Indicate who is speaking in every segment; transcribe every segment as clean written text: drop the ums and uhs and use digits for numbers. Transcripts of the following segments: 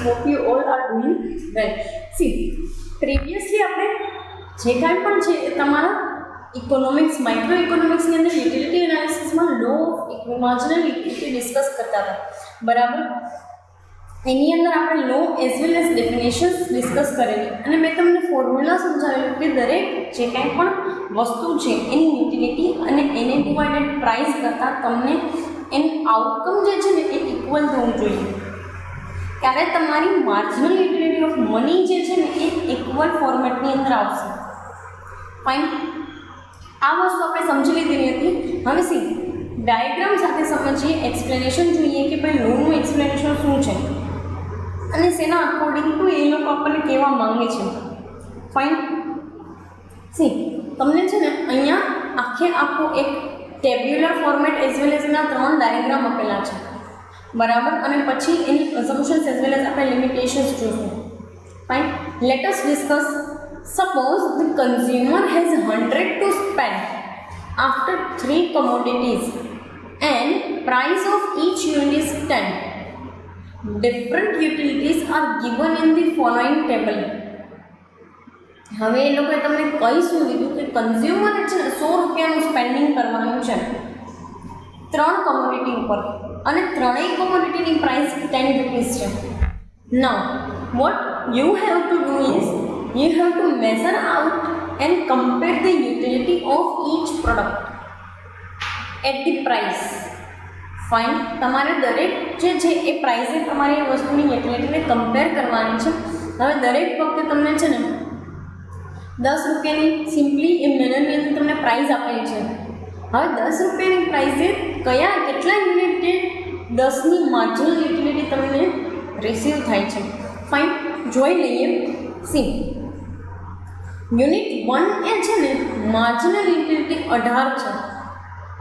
Speaker 1: hope you all are doing well. See, previously આપણે જે કાંઈ પણ છે એ તમારા ઇકોનોમિક્સ માઇક્રો ઇકોનોમિક્સની અંદર યુટિલિટી એનાલિસિસમાં law of marginal utility discuss કરતા હતા, બરાબર. એની અંદર આપણે law as well as definitions discuss કરેલી અને મેં તમને ફોર્મ્યુલા સમજાવેલું કે દરેક જે કાંઈ પણ વસ્તુ છે એની યુટિલિટી અને એને ડિવાઇડેડ પ્રાઇસ કરતાં તમને એનું આઉટકમ જે છે ને એ ઇક્વલ થવું જોઈએ, ત્યારે તમારી માર્જિનલ યુટિલિટી ઓફ મની જે છે ને એ ઇક્વલ ફોર્મેટની અંદર આવશે. ફાઇન, આ વસ્તુ આપણે સમજી લીધેલી હતી. હવે સી ડાયાગ્રામ સાથે સમજીએ, એક્સપ્લેનેશન જોઈએ કે ભાઈ લોનનું એક્સપ્લેનેશન શું છે અને શેના અકોર્ડિંગ ટુ એ લોકો આપણને કહેવા માંગે છે. ફાઇન, સી તમને છે ને અહીંયા આખે આખો એક tabular format as well as એના 3 ડાયાગ્રામ આપેલા છે, બરાબર. અને પછી એની અઝમ્પશન્સ એઝ વેલ એઝ આપણે લિમિટેશન્સ જોઈશું. Fine, let us discuss. Suppose the consumer has 100 two spend after 3 commodities and price of each unit is 10. Different utilities are given in the following table. હવે એ લોકોએ તમને કહી શું દીધું કે કન્ઝ્યુમર છે ને 100 રૂપિયાનું સ્પેન્ડિંગ કરવાનું છે 3 કોમોડિટી ઉપર અને ત્રણેય કોમોડિટીની પ્રાઇસ 10 રૂપીસ છે. નાઉ what you have to do is you have to measure out and compare the utility of each product at the price. Fine, તમારે દરેક જે છે એ પ્રાઇસે તમારે એ વસ્તુની યુટિલિટીને કમ્પેર કરવાની છે. હવે દરેક વખતે તમને છે ને 10 રૂપિયાની સિમ્પલી એ મેનરની અંદર તમને પ્રાઇસ આપેલી છે. હવે 10 રૂપિયાની પ્રાઇસે કેટલા યુનિટે 10ની માર્જિનલ યુટિલિટી તમને રિસીવ થાય છે. ફાઇન, જોઈ લઈએ. સી યુનિટ 1 એ છે ને માર્જિનલ યુટિલિટી 18 છે,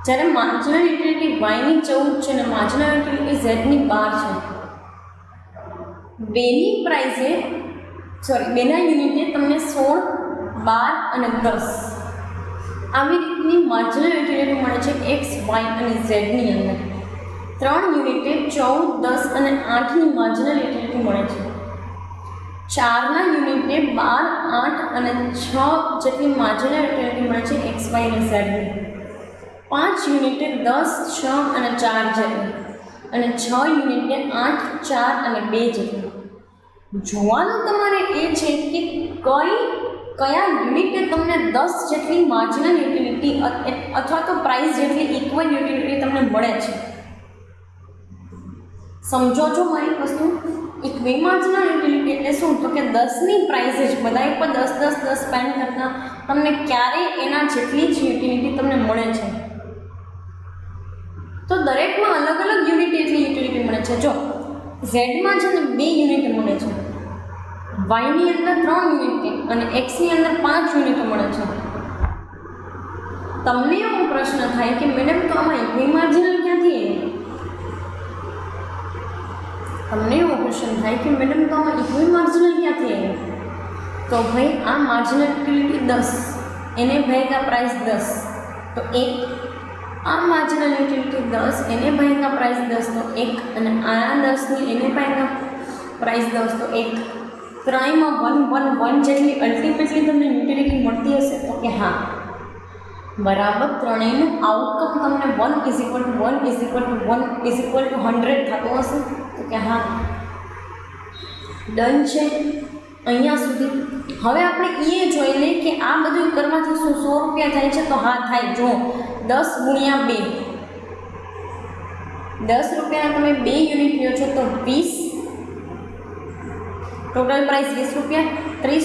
Speaker 1: જ્યારે માર્જિનલ યુટિલિટી વાયની 14 છે ને માર્જિનલ યુટિલિટી ઝેડની 12 છે. બેના યુનિટે તમને 16, 12 અને 10 આવી રીતની માર્જિનલ યુટિલિટી મળે છે એક્સ, વાય અને ઝેડની અંદર. 3 યુનિટે 14, 10 અને 8ની માર્જિનલ યુટિલિટી મળે છે. 4ના યુનિટે 12, 8 અને 6 જેટલી માર્જિનલ યુટિલિટી મળે છે એક્સ, વાય અને ઝેડની. 5 યુનિટે 10, 6 અને 4 જેટલી અને 6 યુનિટે 8, 4 અને 2 જેટલી. જોવાનું તમારે એ છે કે કયા યુનિટે તમને 10 જેટલી માર્જિનલ યુટિલિટી અથવા તો પ્રાઇસ જેટલી ઇક્વલ યુટિલિટી તમને મળે છે. સમજો છો મારી વસ્તુ? ઇક્વિ માર્જિનલ યુટિલિટી એટલે શું? તો કે 10ની પ્રાઇસ જ બધા ઉપર 10, 10, 10 સ્પેન્ડ કરતાં તમને ક્યારેય એના જેટલી જ યુટિલિટી તમને મળે છે. તો દરેકમાં અલગ અલગ યુનિટ એટલી યુટિલિટી મળે છે. જો ઝેડમાં છે ને 2 યુનિટ મળે છે, વાયની અંદર 3 યુનિટ અને એક્સની અંદર 5 યુનિટ મળે છે. તમને એવો પ્રશ્ન થાય કે મેડમ તો આમાં ઇક્વિ માર્જિનલ ક્યાંથી આવે? તમને એવો ક્વેશ્ચન થાય કે મેડમ તો આમાં ઇક્વિ માર્જિનલ ક્યાંથી આવે? તો ભાઈ આ માર્જિનલ યુટિલિટી 10 એને ભાગ્યા પ્રાઇસ 10 તો 1, આ માર્જિનલ યુટિલિટી 10 એને ભાગ્યા પ્રાઇસ 10 તો 1 અને આ 10ની એને ભાગ્યા પ્રાઇસ 10 તો 1. ત્રણેયમાં 1, 1, 1 જેટલી અલ્ટિમેટલી તમને યુટિલિટી મળતી હશે? તો કે હા, બરાબર. ત્રણેયનું આઉટકમ તમને 1 = 1 = 100 થતું હશે? તો કે હા, ડન છે અહીંયા સુધી. હવે આપણે એ જોઈ લઈએ કે આ બધું કરવાથી શું 100 રૂપિયા થાય છે? તો હા થાય. જો 10 × 2, 10 રૂપિયાના તમે 2 યુનિટ લ્યો છો તો 20, ટોટલ પ્રાઇસ 20 રૂપિયા. 10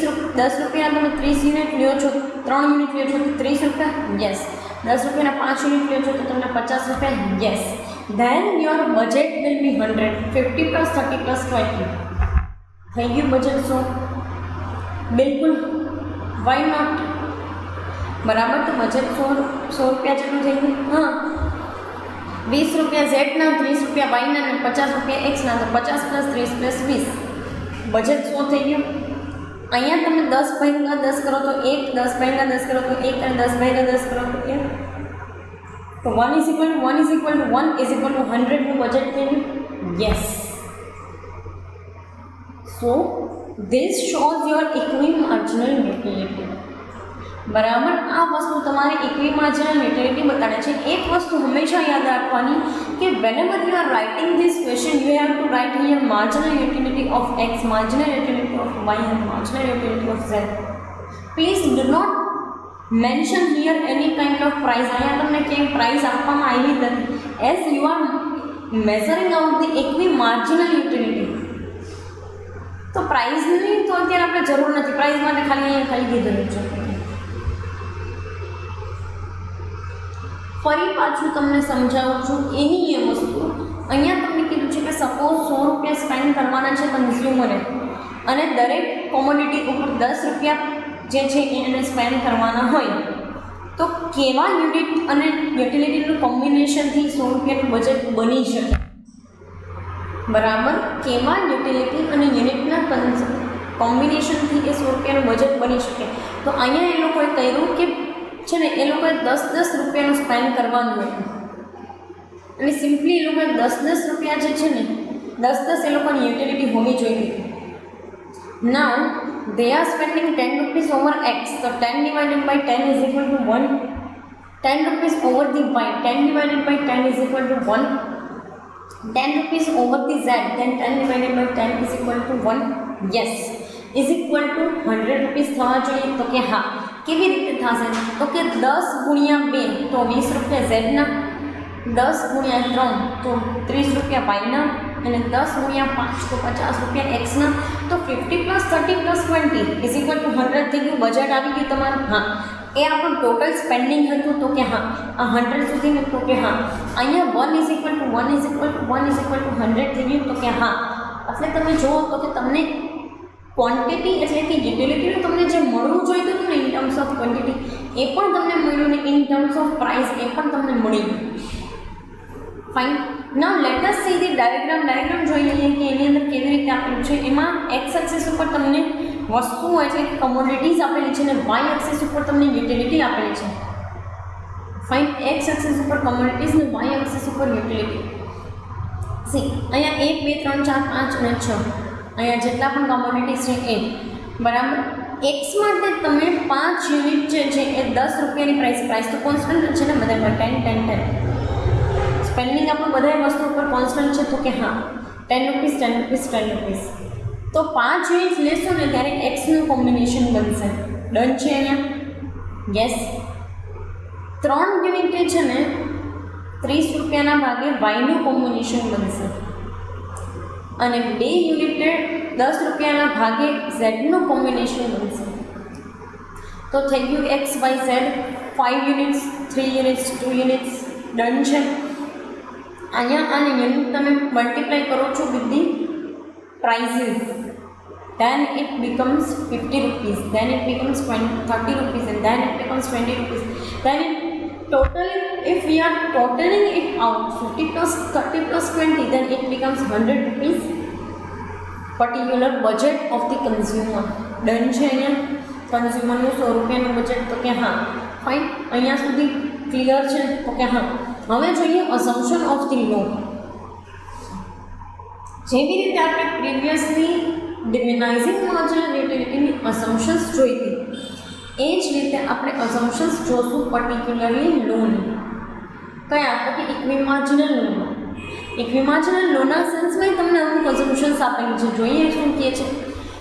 Speaker 1: રૂપિયાના તમે 30 યુનિટ લ્યો છો, 3 યુનિટ લ્યો છો તો 30 રૂપિયા. યસ. 10 રૂપિયાના 5 યુનિટ લ્યો છો તો તમને 50 રૂપિયા. Yes. Then your budget will be 100. 50 + 30 + 20 થઈ ગયું બજેટ 100. બિલકુલ, વાય નોટ? બરાબર. તો બજેટ 100 રૂપિયા જેટલું થઈ ગયું. હા, 20 રૂપિયા ઝેડના, 30 રૂપિયા વાયના અને 50 રૂપિયા એક્સના. તો 50 + 30 + 20 બજેટ 100 થઈ ગયું. અહીંયા તમે 10 / 10 કરો તો 1, 10 / 10 કરો તો 1 અને 10 / 10 કરો તો 1. તો 1 = 1 = 1 = 100નું બજેટ થઈ ગયું. Yes. So this shows your equi marginal utility. બરાબર, આ વસ્તુ તમારી ઇક્વિ માર્જિનલ યુટિલિટી બતાડે છે. એક વસ્તુ હંમેશા યાદ રાખવાની કે whenever you are writing this question you have to write here marginal utility of x, marginal utility of y and marginal utility of z. Please do not mention here any kind of price. અહીંયા તમને ક્યાંય price આપવામાં આવી નથી. as you are measuring out the equi marginal utility, તો પ્રાઇસની તો અત્યારે આપણે જરૂર નથી. પ્રાઇસ માટે ખાલી અહીંયા ખાલી કીધેલું છે. ફરી પાછું તમને સમજાવું છું એની એ વસ્તુ. અહીંયા તમને કીધું છે કે સપોઝ 100 રૂપિયા સ્પેન્ડ કરવાના છે કન્ઝ્યુમરે અને દરેક કોમોડિટી ઉપર 10 રૂપિયા જે છે એને સ્પેન્ડ કરવાના હોય, તો કેવા યુનિટ અને યુટિલિટીનું કોમ્બિનેશનથી 100 રૂપિયાનું બજેટ બની શકે? બરાબર, કેવા યુટિલિટી અને યુનિટના કોમ્બિનેશનથી એ 100 રૂપિયાનું બજેટ બની શકે? તો અહીંયા એ લોકોએ કહ્યું કે છે ને એ લોકોએ 10-10 રૂપિયાનું સ્પેન્ડ કરવાનું હતું અને સિમ્પલી એ લોકોએ 10-10 રૂપિયા જે છે ને 10-10 એ લોકોની યુટિલિટી હોવી જોઈએ. નાઉ they are spending 10 rupees over x, so 10 divided by 10 is equal to 1. 10 rupees over the y, 10 divided by 10 is equal to 1. 10 rupees over the z, then 10 divided by 10 is equal to 1. Yes, is equal to 100 rupees થવા જોઈએ. તો કે હા, કેવી રીતે થશે? તો કે 10 ગુણ્યા 2 તો 20 રૂપિયા ઝેડના, 10 ગુણ્યા 3 તો 30 રૂપિયા વાયના, અને 10 ગુણ્યા 5 તો 50 રૂપિયા એક્સના. તો 50 + 30 + 20 ઇઝ ઇક્વલ ટુ 100 થઈ ગયું. બજેટ આવી ગયું તમારું. હા, એ આપણું ટોટલ સ્પેન્ડિંગ હતું. તો કે હા, આ 100 સુધીનું. તો કે હા, અહીંયા 1 is equal to 1 is equal to 1 is equal to 100 થઈ ગયું. તો કે હા, એટલે તમે જુઓ તો કે તમને ક્વોન્ટિટી એટલે કે યુટિલિટીનું તમને જે મળવું જોઈતું હતું ને ઇન ટર્મ્સ ઓફ ક્વોન્ટિટી, એ પણ તમને મળ્યું ને ઇન ટર્મ્સ ઓફ પ્રાઇસ એ પણ તમને મળી ગયું. Fine. Now let S C the diagram જોઈ લઈએ કે એની અંદર કેવી રીતે આપેલું છે. એમાં એક્સ એક્સિસ ઉપર તમને વસ્તુઓ એટલે કે કમોડિટીઝ આપેલી છે અને વાય એક્સિસ ઉપર તમને યુટિલિટી આપેલી છે. ફાઇન. એક્સ એક્સિસ ઉપર કમોડિટીઝ અને વાય એક્સિસ ઉપર યુટિલિટી. સી અહીંયા 1 2 3 4 5 અને 6 અહીંયા જેટલા પણ કમોડિટીઝ છે એ બરાબર. એક્સ માટે તમે 5 યુનિટ જે છે એ 10 રૂપિયાની પ્રાઇસ તો કોન્સ્ટન્ટ છે ને બધામાં 10 10 10. સ્પેન્ડિંગ આપણું બધા વસ્તુ ઉપર કોન્સ્ટન્ટ છે. તો કે હા, 10 રૂપીસ 10 રૂપીસ 10 રૂપીસ. તો 5 યુનિટ લેશો ને ત્યારે એક્સનું કોમ્બિનેશન બનશે. ડન છે અહીંયા? યસ. 3 યુનિટે છે ને 30 રૂપિયાના ભાગે વાયનું કોમ્બિનેશન બનશે અને 2 યુનિટે 10 રૂપિયાના ભાગે ઝેડનું કોમ્બિનેશન બનશે. તો થઈ ગયું X Y Z. 5 units 3 units 2 units. Done છે. અહીંયા આને યુનિટ તમે મલ્ટીપ્લાય કરો છો with the prices, then it becomes 50 rupees, then it becomes 30 rupees, and then it becomes 20 rupees. Then it totally, if we are totaling it out, 50 plus 30 plus 20, then it becomes 100 rupees particular budget of the consumer. Done છે અહીંયા કન્ઝ્યુમરનું 100 રૂપિયાનું budget. તો કે હા, fine. અહીંયા સુધી clear છે? તો કે હા. હવે જોઈએ અસમ્પશન ઓફ ધી લો. જેવી રીતે આપણે પ્રીવિયસલી ડિમિનાઇઝિંગ માર્જિનલ યુટિલિટીની અસમ્પશન્સ જોઈ હતી, એ જ રીતે આપણે અસમ્પશન્સ જોશું પર્ટિક્યુલરલી લોની. કયા? તો કે ઇક્વિમાર્જિનલ લોન. ઇક્વિમાર્જિનલ લોનના સેન્સમાં તમને અમુક અસમ્પશન્સ આપેલી છે. જોઈએ શું કહે છે.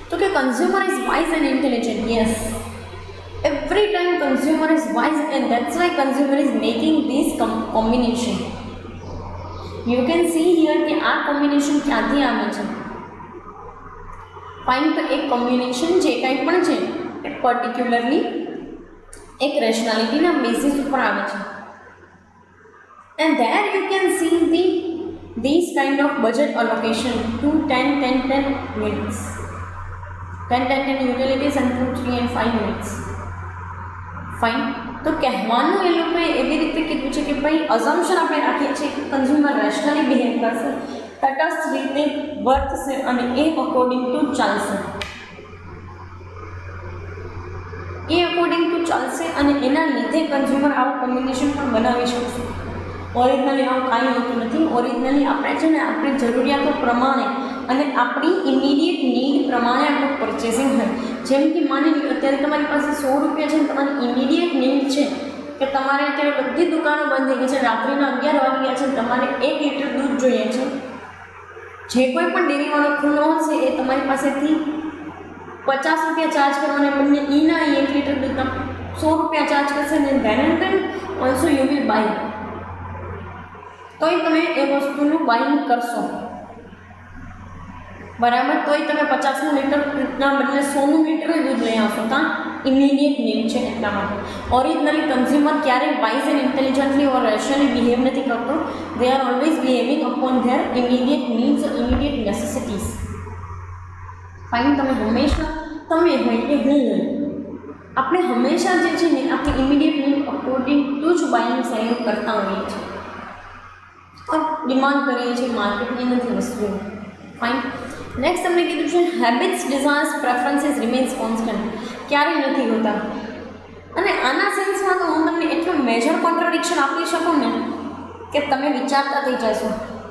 Speaker 1: તો કે consumer is wise and intelligent. Yes, every time consumer is wise, and that's why consumer is making this combination. You can see here કે આ કોમ્બિનેશન ક્યાંથી આવે છે. ફાઇન. તો એક કોમ્બિનેશન જે કંઈ પણ છે એ પર્ટિક્યુલરલી એક રેશનાલિટીના બેસિસ ઉપર આવે છે. and there you can see these kind of budget allocation to 10 10 10 units, 10 10 10 utilities and 2 3 and 5 units. Fine. તો કહેવાનું એ લોકોએ એવી રીતે કીધું છે કે ભાઈ અઝમ્પશન આપણે રાખીએ છીએ કે કન્ઝ્યુમર રેશનલી બિહેવ કરશે, તટસ્થ રીતે વર્તશે અને એ અકોર્ડિંગ ટુ ચાલશે. એ અકોર્ડિંગ ટુ ચાલશે અને એના લીધે કન્ઝ્યુમર આવું કોમ્બિનેશન પણ બનાવી શકશે. ઓરિજિનલી આવું કાંઈ હોતું નથી. ઓરિજિનલી આપણે છે ને આપણી જરૂરિયાતો પ્રમાણે અને આપણી ઇમિડિયેટ નીડ પ્રમાણે આપણું પરચેસિંગ હોય. જેમ કે માની લો અત્યારે તમારી પાસે 100 રૂપિયા છે અને તમારી ઇમિડિયેટ નીડ છે કે તમારે અત્યારે બધી દુકાનો બંધ થઈ ગઈ છે, રાત્રિના 11 વાગી ગયા છે, તમારે 1 લીટર દૂધ જોઈએ છે. જે કોઈ પણ ડેરીવાળો ખુલ્લો હશે એ તમારી પાસેથી 50 રૂપિયા ચાર્જ કરવાને બદલે એના 1 લીટર દૂધના 100 રૂપિયા ચાર્જ કરશે ને than and then also you will buy. તોય તમે એ વસ્તુનું બાઇંગ કરશો, બરાબર. તોય તમે 50નું લીટરના બદલે 100નું લીટર દૂધ લઈ આવશો. ત્યાં ઇમિડિયેટ નીડ છે એટલા માટે. ઓરિજિનલી કન્ઝ્યુમર ક્યારેય wise and intelligently or rationally behave નથી કરતો. They are always behaving upon their immediate needs, immediate necessities. Fine. તમે હંમેશા, તમે હોય કે હું હોય, આપણે હંમેશા જે છે ને આપણે ઇમિડિયેટ નીડ અકોર્ડિંગ ટુ જ બાઇંગ સેલિંગ કરતા હોઈએ છીએ ઓર ડિમાન્ડ કરીએ છીએ માર્કેટની નથી વસ્તુઓ. ફાઇન. નેક્સ્ટ તમને કીધું છે habits, desires, preferences remains constant. ક્યારેય નથી હોતા. અને આના સેન્સમાં તો હું તમને એટલું મેજર કોન્ટ્રાડિક્શન આપી શકું ને કે તમે વિચારતા થઈ જશો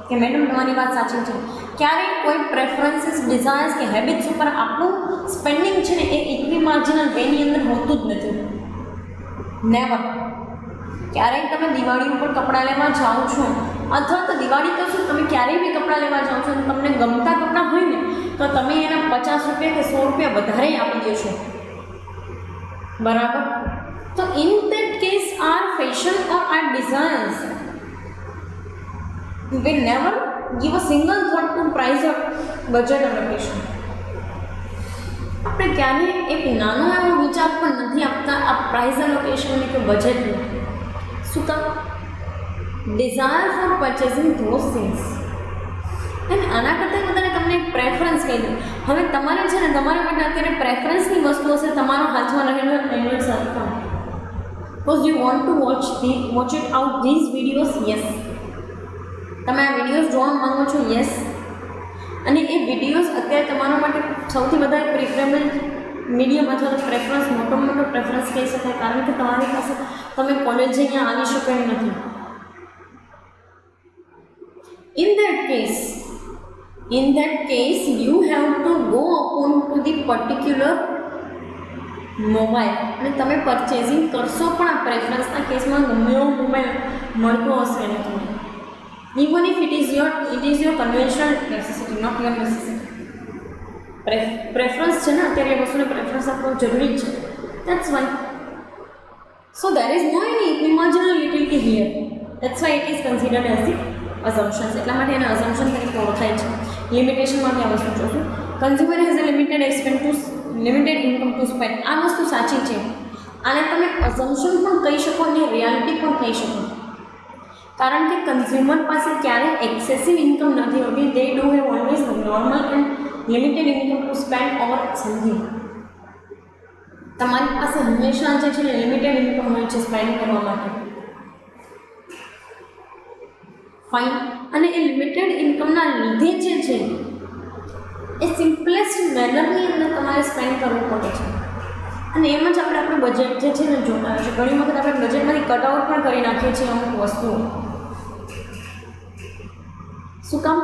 Speaker 1: કે મેડમ તમારી વાત સાચી છે. ક્યારેય કોઈ પ્રેફરન્સીસ, ડિઝાયર્સ કે હેબિટ્સ ઉપર આપણું સ્પેન્ડિંગ છે ને એ ઇક્વિ માર્જિનલ વેની અંદર હોતું જ નથી. નેવર. ક્યારેય તમે દિવાળી ઉપર કપડાં લેવા જાઓ છો, અથવા તો દિવાળી તો શું, તમે ક્યારેય બી કપડાં લેવા જાઓ છો અને તમને ગમતા કપડાં હોય ને તો તમે એના 50 રૂપિયા કે 100 રૂપિયા વધારે આપી દો છો, બરાબર. તો in that case our fashion or our desires we never give a single thought to price or budget allocation. આપણે ક્યારેય એક નાનો એવો વિચાર પણ નથી આપતા આ પ્રાઇસ એલોકેશનની કે બજેટની. શું કામ? Desire for purchasing those things. અને આના કરતાં વધારે તમને એક પ્રેફરન્સ કહી દઉં. હવે તમારે છે ને તમારા માટે અત્યારે પ્રેફરન્સની વસ્તુ હશે તમારો હાથમાં રહેલો Android smartphone. Because you want to watch it out these videos. Yes, તમે આ વિડીયોઝ જોવા માંગો છો. યસ. અને એ વિડીયોઝ અત્યારે તમારા માટે સૌથી વધારે પ્રિફરેબલ મીડિયમ અથવા તો પ્રેફરન્સ, મોટો પ્રેફરન્સ કહી શકાય. કારણ કે તમારી પાસે તમે કોલેજ અહીંયા આવી શકો એમ નથી. In that case you have to go upon to the particular mobile અને તમે પરચેઝિંગ કરશો પણ આ પ્રેફરન્સના કેસમાં ગમે એવો મોબાઈલ મળતો હશે ને તમને. Even if it is your conventional necessity, not your necessity. Preference છે ને અત્યારે એ વસ્તુને પ્રેફરન્સ આપવો જરૂરી જ છે. That's why. So there is no any imaginary utility here. That's why it is considered as the assumptions. એટલા માટે એને assumption તરીકે ઓળખાય છે. લિમિટેશનમાં બી આ વસ્તુ જોશું. Consumer has a limited income to spend. આ વસ્તુ સાચી છે. આને તમે assumption પણ કહી શકો અને રિયાલિટી પણ કહી શકો. કારણ કે કન્ઝ્યુમર પાસે ક્યારેય એક્સેસિવ ઇન્કમ નથી હોતી. They do have always normal and limited income two spend over something. તમારી પાસે હંમેશા જે છે લિમિટેડ ઇન્કમ હોય છે સ્પેન્ડ કરવા માટે. ફાઇન. અને એ લિમિટેડ ઇન્કમના લીધે જે છે એ સિમ્પલેસ્ટ મેનરની અંદર તમારે સ્પેન્ડ કરવું પડે છે. અને એમ જ આપણે બજેટ જે છે ને જોતા હોય છે. ઘણી વખત આપણે બજેટમાંથી કટઆઉટ પણ કરી નાખીએ છીએ અમુક વસ્તુઓ. શું કામ?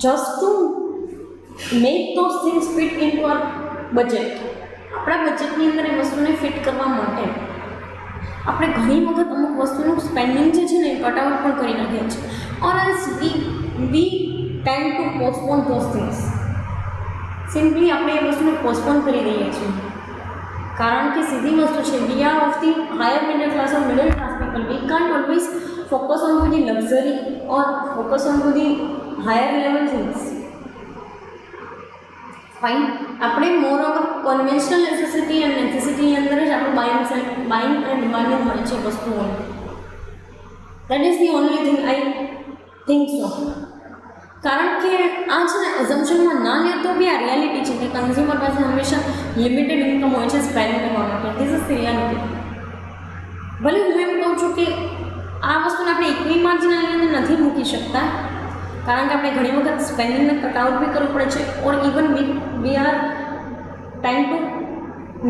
Speaker 1: Just to make those things fit into our budget. આપણા બજેટની અંદર એ વસ્તુને ફિટ કરવા માટે આપણે ઘણી વખત અમુક વસ્તુનું સ્પેન્ડિંગ જે છે ને એ કટઆઉટ પણ કરી નાખીએ છીએ. Or else we tend to postpone those things. Simply આપણે એ વસ્તુને પોસ્ટપોન કરી દઈએ છીએ. કારણ કે સીધી વસ્તુ છે, we are of the higher middle class or middle class people. We can't always focus on to the luxury or focus on to the higher level things. Fine. આપણે મોર ઓવર કન્વેન્શનલ નેસેસિટી અને નેસેસિટીની અંદર જ આપણું buying અને demanding હોય છે વસ્તુઓ. That is the only thing I think so. કારણ કે આ છે ને અઝમ્પશનમાં ના લે તો બી આ રિયાલિટી છે કે કન્ઝ્યુમર પાસે હંમેશા લિમિટેડ ઇન્કમ હોય છે સ્પેન્ડ કરવા માટે. This is reality. ભલે હું એમ કહું છું કે આ વસ્તુને આપણે ઇક્વિ માર્જિનલ અંદર નથી મૂકી શકતા, કારણ કે આપણે ઘણી વખત સ્પેન્ડિંગને કટઆઉટ બી કરવું પડે છે. Or even we are time to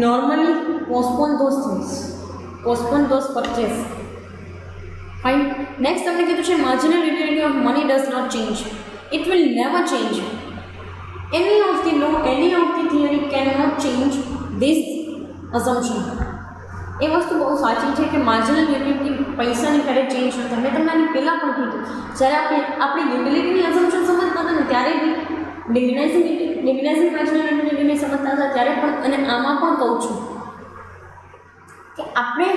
Speaker 1: normally postpone those things, postpone those purchase. Fine. Next તમને કીધું છે marginal utility of money does not change. It will never change. any of the law, any of the theory cannot change this assumption. એ વસ્તુ બહુ સાચી છે કે marginal utility પૈસાની ક્યારે ચેન્જ ન થાય. મેં તમને આની પહેલાં પણ કીધું, જ્યારે આપણી યુટિલિટીની અઝમ્પશન સમજતા હતા ને ત્યારે બી ડિમિનાઇઝિંગ માર્જિનલ યુટિલિટીને સમજતા હતા ત્યારે પણ, અને આમાં પણ કહું છું કે આપણે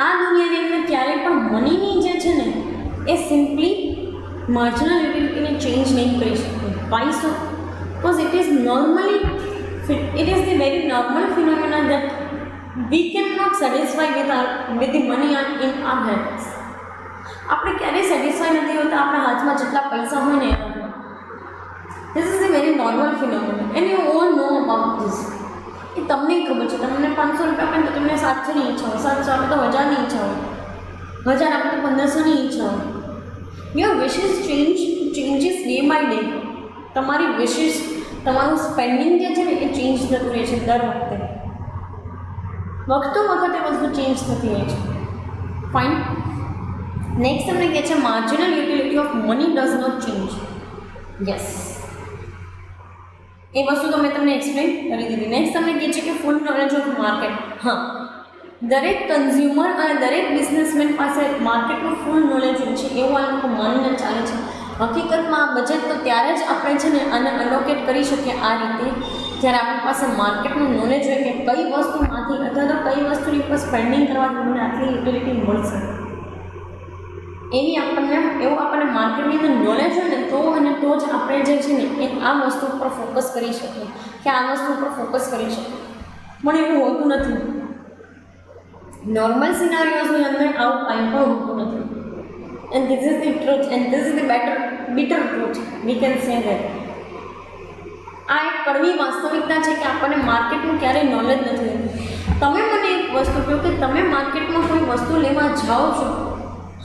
Speaker 1: આ દુનિયાની અંદર ક્યારે પણ મનીની જે છે ને એ સિમ્પલી માર્જિનલ યુટિલિટીને ચેન્જ નહીં કરી શકીએ. Why so? Because it is the very normal phenomena that we cannot satisfy with the money in our hands. આપણે ક્યારેય સેટિસ્ફાઈ નથી હોતા આપણા હાથમાં જેટલા પૈસા હોય ને એનાથી. This is the very normal phenomenon and you all know about this. એ તમને ખબર છે, તમને 500 રૂપિયા આપે તો તમને 700ની ઈચ્છા હોય, 700 આપે તો 1000ની ઈચ્છા હોય, 1000 આપે તો 1500ની ઈચ્છા હોય. Your wishes changes day by day. તમારી વિશેષ, તમારું સ્પેન્ડિંગ જે છે ને એ ચેન્જ થતું રહે છે દર વખતે. વખતે વસ્તુ ચેન્જ થતી રહે છે. ફાઇન. નેક્સ્ટ તમને કહે છે marginal utility of money does not change. Yes, એ વસ્તુ તો મેં તમને એક્સપ્લેન કરી દીધી. નેક્સ્ટ તમને કહે છે કે ફૂલ નોલેજ ઓફ માર્કેટ. હા, દરેક કન્ઝ્યુમર અને દરેક બિઝનેસમેન પાસે માર્કેટનું ફૂલ નોલેજ હોય છે એવું આ લોકો માનીને ચાલે છે. હકીકતમાં આ બજેટ તો ત્યારે જ આપણે છે ને આને અલોકેટ કરી શકીએ આ રીતે જ્યારે આપણી પાસે માર્કેટનું નોલેજ હોય કે કઈ વસ્તુમાંથી અથવા તો કઈ વસ્તુની ઉપર સ્પેન્ડિંગ કરવાથી મને આટલી યુટિલિટી મળશે. એવું આપણને માર્કેટની અંદર નોલેજ હોય ને તો જ આપણે જે છે ને એ આ વસ્તુ ઉપર ફોકસ કરી શકીએ કે આ વસ્તુ ઉપર ફોકસ કરી શકીએ. પણ એવું હોતું નથી. નોર્મલ સિનારીઓઝની અંદર આવું કાંઈ પણ હોતું નથી. And this is the truth and this is the bitter truth we can say that. આ એક કડવી વાસ્તવિકતા છે કે આપણને માર્કેટનું ક્યારેય નોલેજ નથી હોતું. તમે મને એક વસ્તુ કહો કે તમે માર્કેટમાં કોઈ વસ્તુ લેવા જાઓ છો,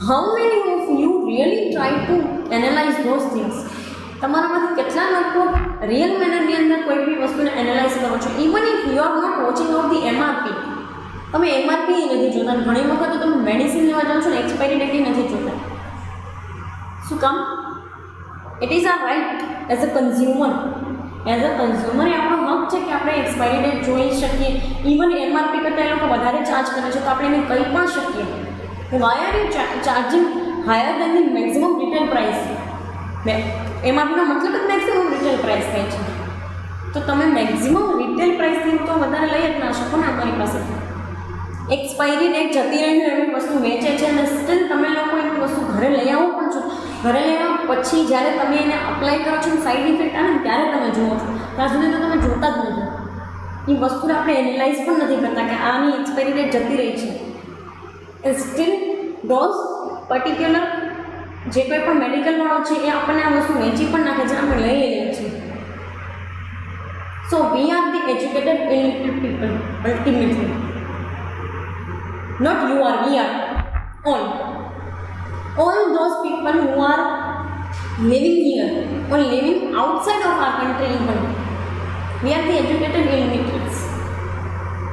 Speaker 1: how many of you really try to analyse those things? તમારામાંથી કેટલા લોકો રિયલ મેનરની અંદર કોઈ બી વસ્તુને એનાલાઇઝ કરો છો? Even if you are not watching out the MRP. તમે એમઆરપી નથી જોતા. ઘણી વખત તો તમે મેડિસિન લેવા જાઓ છો ને એક્સપાયરી ડેટ નથી જોતા. શું કામ? It is our right as a consumer. As a consumer એ આપણો હક છે કે આપણે એક્સપાયરી ડેટ જોઈ શકીએ. ઇવન એમઆરપી કરતાં એ લોકો વધારે ચાર્જ કરે છે તો આપણે એને કહી પણ શકીએ why are you charging higher than the maximum retail price. એમઆરપીનો મતલબ જ મેક્સિમમ રિટેલ પ્રાઇસ થાય છે. તો તમે મેક્સિમમ રિટેલ પ્રાઇસથી તો વધારે લઈ જ ના શકો ને અમારી પાસેથી. એક્સપાયરી ડેટ જતી રહીને એવી વસ્તુ વેચે છે અને સ્ટીલ તમે લોકો એની વસ્તુ ઘરે લઈ આવો પણ છો. ઘરે લઈ આવો પછી જ્યારે તમે એને અપ્લાય કરો છો સાઇડ ઇફેક્ટ આવે ને ત્યારે તમે જુઓ છો. ત્યાં સુધી તો તમે જોતા જ નથી. એ વસ્તુને આપણે એનાલાઇઝ પણ નથી કરતા કે આની એક્સપાયરી ડેટ જતી રહી છે. સ્ટીલ ડોઝ પર્ટિક્યુલર જે કોઈ પણ મેડિકલવાળો છે એ આપણને આ વસ્તુ વેચી પણ નાખે છે, આપણે લઈ લઈએ છીએ. So we are the educated illiterate people ultimately. Not you are, we are. All those people who are living here or living outside of our country even, we are the educated illiterates.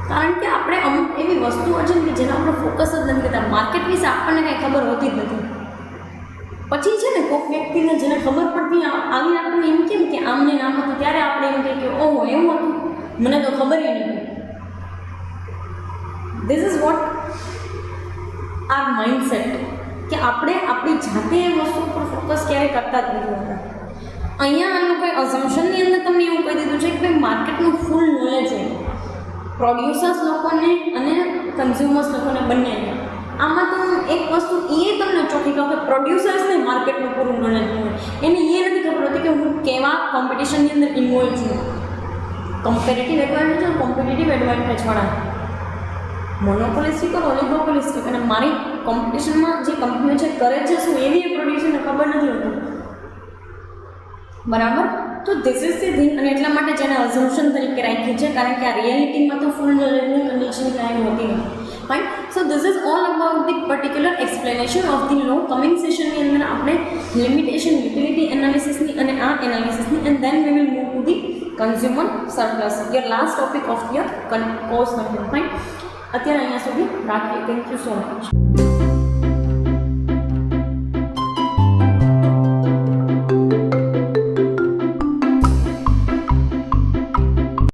Speaker 1: કારણ કે આપણે અમુક એવી વસ્તુઓ છે ને જેના ઉપર ફોકસ જ નથી કરતા. માર્કેટ વિશે આપણને કાંઈ ખબર હોતી જ નથી. પછી છે ને કોઈક વ્યક્તિને જેને ખબર પડતી આવીને આપણને એમ કેમ કે આમને નામ હતું ત્યારે આપણે એમ કહીએ કે ઓહો એવું હતું, મને તો ખબર નથી. This is what are mindset કે આપણે આપણી જાતે એ વસ્તુ પર ફોકસ ક્યારેય કરતા જ નથી હોતા. અહીંયા આ લોકોએ અઝમ્પશનની અંદર તમને એવું કહી દીધું છે કે ભાઈ માર્કેટનું ફૂલ નોલેજ હોય પ્રોડ્યુસર્સ લોકોને અને કન્ઝ્યુમર્સ લોકોને બંનેને. આમાં તો એક વસ્તુ એ તમને ચોખ્ખી કહું કે પ્રોડ્યુસર્સને માર્કેટનું પૂરું નોલેજ હોય. એને એ નથી ખબર હોતી કે હું કેવા કોમ્પિટિશનની અંદર ઇન્વોલ્વ છું. કમ્પેરેટિવ એડવાન્ટેજ અને કોમ્પિટિટિવ એડવાન્ટેજવાળા મોનોપોલિસ્ટિક અને ઓલિગોપોલિસ્ટિક. અને મારી કોમ્પિટિશનમાં જે કંપનીઓ છે કરે છે શું એવી એ પ્રોડ્યુસરને ખબર નથી હોતી. બરાબર? તો ધીસ ઇઝ ધી થિંગ. અને એટલા માટે જેને અઝમ્પશન તરીકે રાખી છે કારણ કે આ રિયાલિટીમાં તો ફૂલ નોલેજની કન્ડિશન કાંઈ હોતી નથી. Fine. So this is all about the particular explanation of the law. Coming સેશનની અંદર આપણે લિમિટેશન યુટિલિટી એનાલિસિસની અને આ એનાલિસિસની and then we will move to the consumer surplus, your last topic of your course content. Fine. અત્યારે અહીંયા સુધી રાખીએ. Thank you so much.